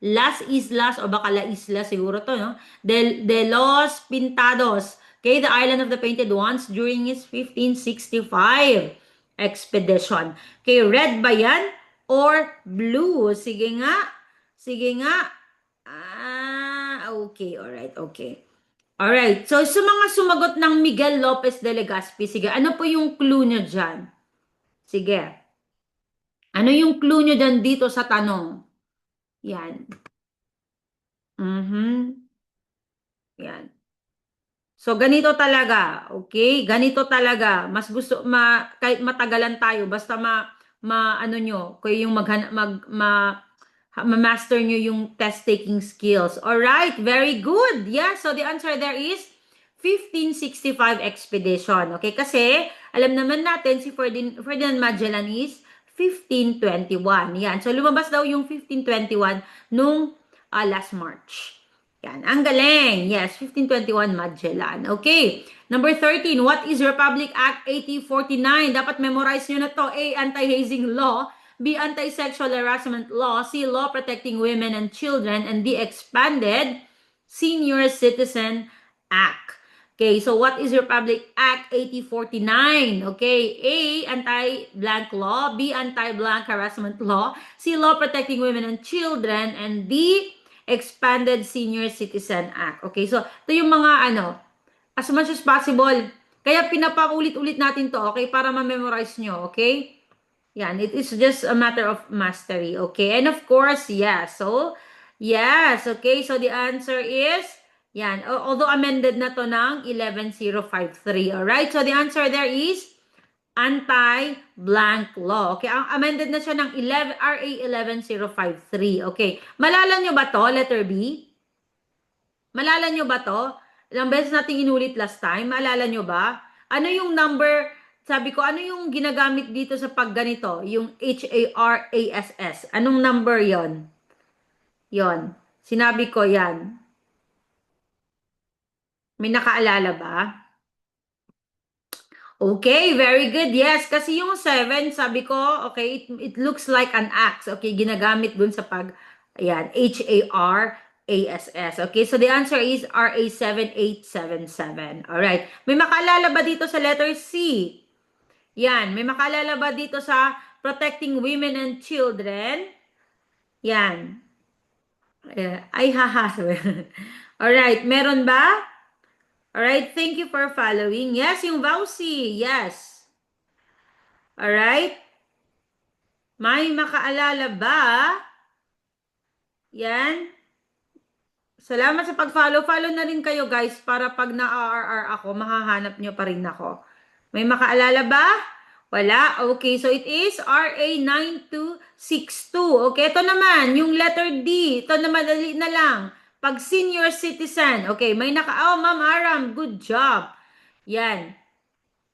Las Islas, o baka La Isla siguro to, no? De los Pintados. Okay, the island of the painted ones during his 1565 expedition. Okay, red ba yan or blue? Sige nga. Sige nga. Okay, alright, okay. Alright, so sa mga sumagot ng Miguel Lopez de Legazpi, sige, ano po yung clue nyo dyan? Sige. Ano yung clue nyo dyan dito sa tanong? Yan. Mhm. Yan. So, ganito talaga, okay? Ganito talaga. Mas gusto, kahit matagalan tayo, basta ano nyo, kayo yung ma-master nyo yung test-taking skills. Alright, very good. Yeah, so the answer there is 1565 expedition. Okay, kasi alam naman natin si Ferdinand Magellan is 1521. Yan, so lumabas daw yung 1521 nung last March. Yan, ang galing. Yes, 1521 Magellan. Okay. Number 13, what is Republic Act 1849? Dapat memorize nyo na to. A, anti-hazing law. B, anti-sexual harassment law. C, law protecting women and children. And D, expanded Senior Citizen Act. Okay, so what is Republic Act 1849? Okay, A, anti-blank law. B, anti-blank harassment law. C, law protecting women and children. And D, Expanded Senior Citizen Act. Okay, so ito yung mga as much as possible. Kaya pinapaulit-ulit natin to, okay, para ma-memorize nyo, okay? Yan, it is just a matter of mastery, okay? And of course, yes. So, yes, okay. So the answer is, yan, although amended na to ng 11053, alright? So the answer there is anti-blank law. Okay, ang amended na siya ng RA 11053. Okay, malala nyo ba to, letter B? Malala nyo ba to? Ilang beses natin inulit last time, maalala nyo ba? Ano yung number, sabi ko, ano yung ginagamit dito sa pagganito? Yung HARASS. Anong number yon? Yon. Sinabi ko yan. May nakaalala ba? Okay, very good. Yes, kasi yung 7, sabi ko, okay, it looks like an axe. Okay, ginagamit dun sa ayan, HARASS. Okay, so the answer is RA 7877. Alright, may makaalala ba dito sa letter C? Yan, may makaalala ba dito sa protecting women and children? Yan. Ay, haha. Alright, meron ba? Alright, thank you for following. Yes, yung Vauci, yes. Alright? May makaalala ba? Yan. Salamat sa pag-follow. Follow na rin kayo guys para pag na-RR ako, mahahanap nyo pa rin ako. May makaalala ba? Wala? Okay, so it is RA 9262. Okay, ito naman, yung letter D. Ito na madali na lang. Pag senior citizen. Okay, may oh, Ma'am Aram, good job. Yan.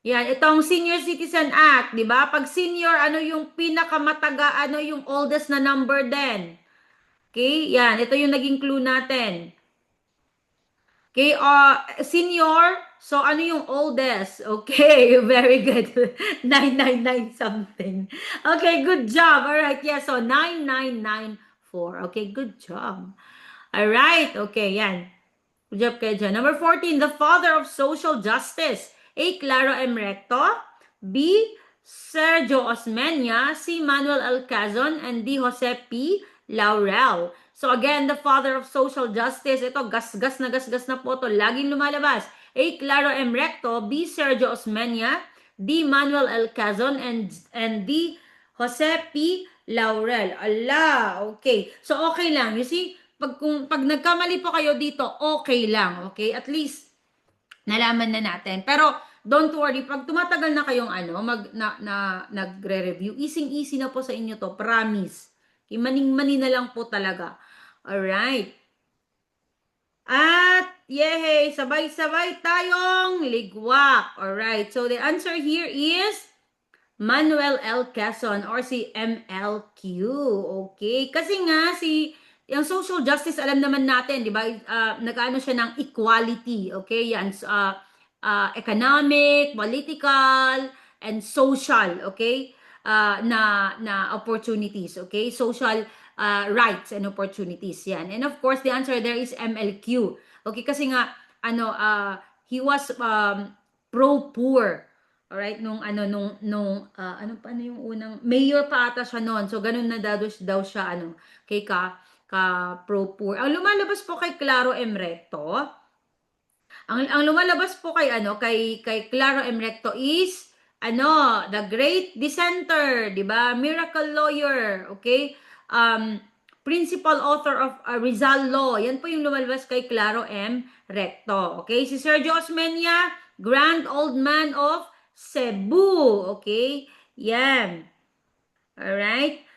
Yan, itong Senior Citizen Act, di ba? Pag senior, ano yung pinakamataga, ano yung oldest na number din? Okay, yan. Ito yung naging clue natin. Okay, senior, so ano yung oldest? Okay, very good. 999 something. Okay, good job. All right, yeah, so 9994. Okay, good job. All right, okay, yan. Good job kayo dyan. Number 14, the father of social justice. A. Claro M. Recto. B. Sergio Osmeña. C. Manuel L. Cazon. And D. Jose P. Laurel. So again, the father of social justice. Ito, gasgas na po ito. Laging lumalabas. A. Claro M. Recto. B. Sergio Osmeña. D. Manuel L. Cazon. And D. Jose P. Laurel. Allah, okay. So okay lang. You see, pag nagkamali po kayo dito, okay lang, okay? At least nalaman na natin. Pero don't worry, pag tumatagal na kayong nagre-review, easy na po sa inyo to, promise. Okay, maning-mani na lang po talaga. Alright. At yehey, sabay-sabay tayong ligwak. Alright, so the answer here is Manuel L. Quezon or si MLQ. Okay, kasi nga yung social justice, alam naman natin, di ba? Nag-ano siya ng equality, okay? Yan, economic, political, and social, okay? Na opportunities, okay? Social rights and opportunities, yan. And of course, the answer there is MLQ. Okay, kasi nga, he was pro-poor. Alright, paano yung unang, mayor pa ata siya noon. So, ganun na daw siya, kay pro-poor. Ang lumalabas po kay Claro M. Recto, ang lumalabas po kay Claro M. Recto is, the great dissenter, di ba? Miracle lawyer, okay? principal author of Rizal Law. Yan po yung lumalabas kay Claro M. Recto. Okay, si Sergio Osmeña, Grand Old Man of Cebu. Okay, yan. Alright?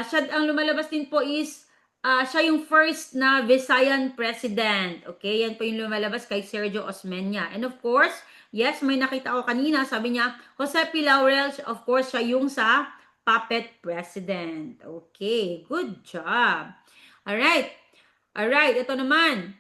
Siya, ang lumalabas din po is, siya yung first na Visayan president. Okay? Yan po yung lumalabas kay Sergio Osmeña. And of course, yes, may nakita ko kanina, sabi niya, Jose P. Laurel, of course, siya yung sa puppet president. Okay, good job. Alright. Alright, ito naman.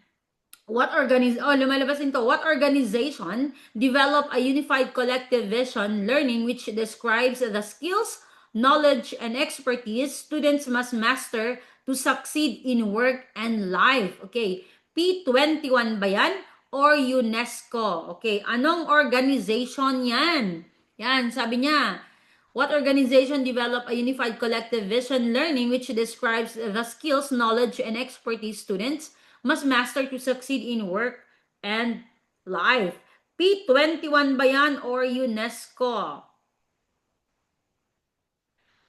Lumalabas din to. What organization develop a unified collective vision learning which describes the skills, knowledge, and expertise students must master to succeed in work and life? Okay, P21 ba yan? Or UNESCO? Okay, anong organization yan? Yan, sabi niya, what organization develop a unified collective vision learning which describes the skills, knowledge, and expertise students must master to succeed in work and life? P21 ba yan or UNESCO?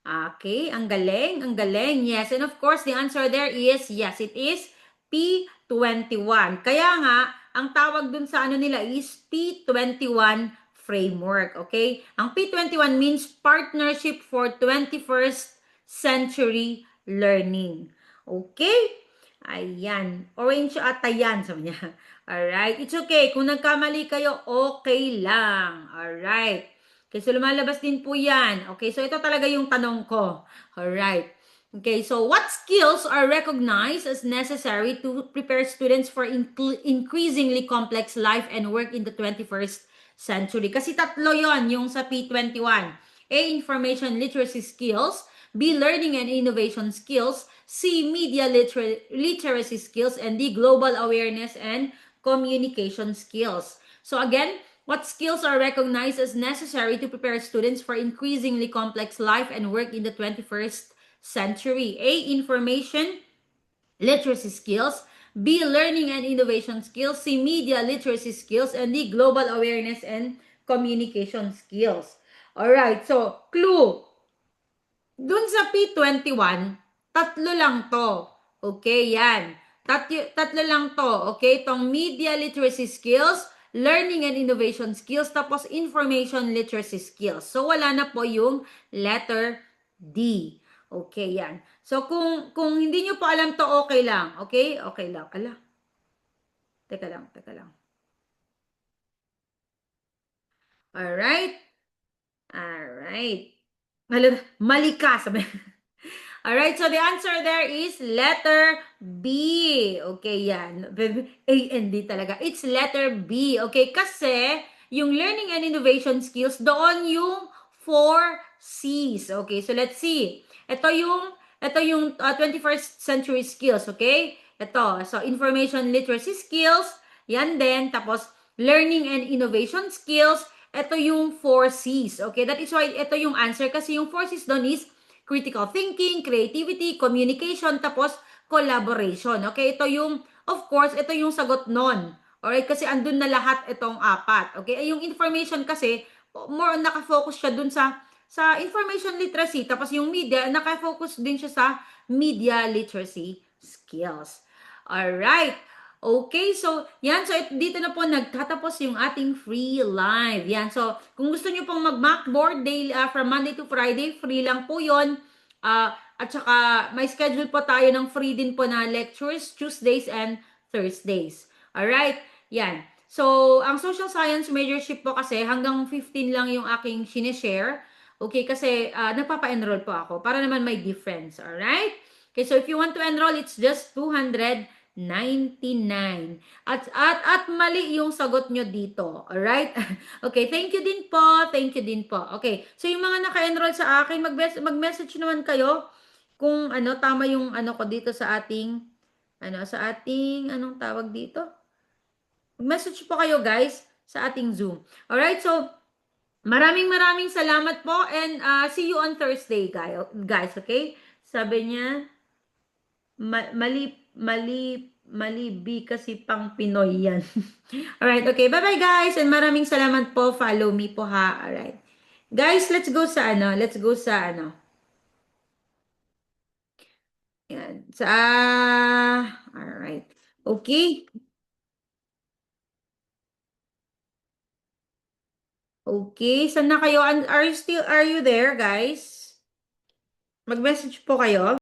Okay, ang galing, ang galing. Yes, and of course, the answer there is yes, it is P21. Kaya nga, ang tawag dun sa ano nila is P21 framework, okay? Ang P21 means Partnership for 21st Century Learning. Okay? Ayan. Orange ata yan, sabi niya. Alright. It's okay. Kung nagkamali kayo, okay lang. Alright. Okay, so lumalabas din po yan. Okay, so ito talaga yung tanong ko. Alright. Okay, so what skills are recognized as necessary to prepare students for increasingly complex life and work in the 21st century? Kasi tatlo yon yung sa P21. A, information literacy skills. B, learning and innovation skills. C, media literacy skills. And D, global awareness and communication skills. So again, what skills are recognized as necessary to prepare students for increasingly complex life and work in the 21st century? A, information literacy skills. B, learning and innovation skills. C, media literacy skills. And D, global awareness and communication skills. Alright, so clue. Dun sa P21, tatlo lang to. Okay, yan. Tatlo lang to. Okay, itong media literacy skills, learning and innovation skills, tapos information literacy skills. So, wala na po yung letter D. Okay, yan. So, kung hindi nyo po alam to, okay lang. Okay? Okay lang. Ala. Teka lang, teka lang. Alright? Alright. Mali ka, sabi. Alright, so the answer there is letter B. Okay, yan. A and D talaga. It's letter B. Okay, kasi yung learning and innovation skills, doon yung 4 C's. Okay, so let's see. Ito yung 21st century skills, okay? Ito, so information literacy skills, yan din. Tapos, learning and innovation skills, ito yung 4 C's. Okay, that is why ito yung answer kasi yung 4 C's doon is critical thinking, creativity, communication, tapos collaboration. Okay, ito yung, of course, ito yung sagot nun. Alright, kasi andun na lahat itong apat. Okay, yung information kasi, more on nakafocus siya dun sa information literacy, tapos yung media, nakafocus din siya sa media literacy skills. Alright, okay, so yan. So dito na po nagtatapos yung ating free live. Yan. So kung gusto niyo pong mag-Macboard daily from Monday to Friday, free lang po 'yon. At saka may schedule po tayo ng free din po na lectures Tuesdays and Thursdays. Alright? Yan. So, ang social science majorship po kasi hanggang 15 lang yung aking sinishare. Okay, kasi nagpapa-enroll po ako para naman may difference. Alright? Okay, so if you want to enroll, it's just 299. At mali yung sagot nyo dito. Alright? Okay, thank you din po. Thank you din po. Okay, so yung mga naka-enroll sa akin, mag-message naman kayo kung tama yung ko dito sa ating, anong tawag dito? Mag-message po kayo guys sa ating Zoom. Alright, so maraming salamat po and see you on Thursday guys, okay? Sabi niya, mali B kasi pang Pinoy yan. Alright, okay. Bye-bye guys and maraming salamat po. Follow me po ha. Alright. Guys, let's go sa Yan. Alright. Okay. Okay. Saan na kayo? Are you there, guys? Mag-message po kayo.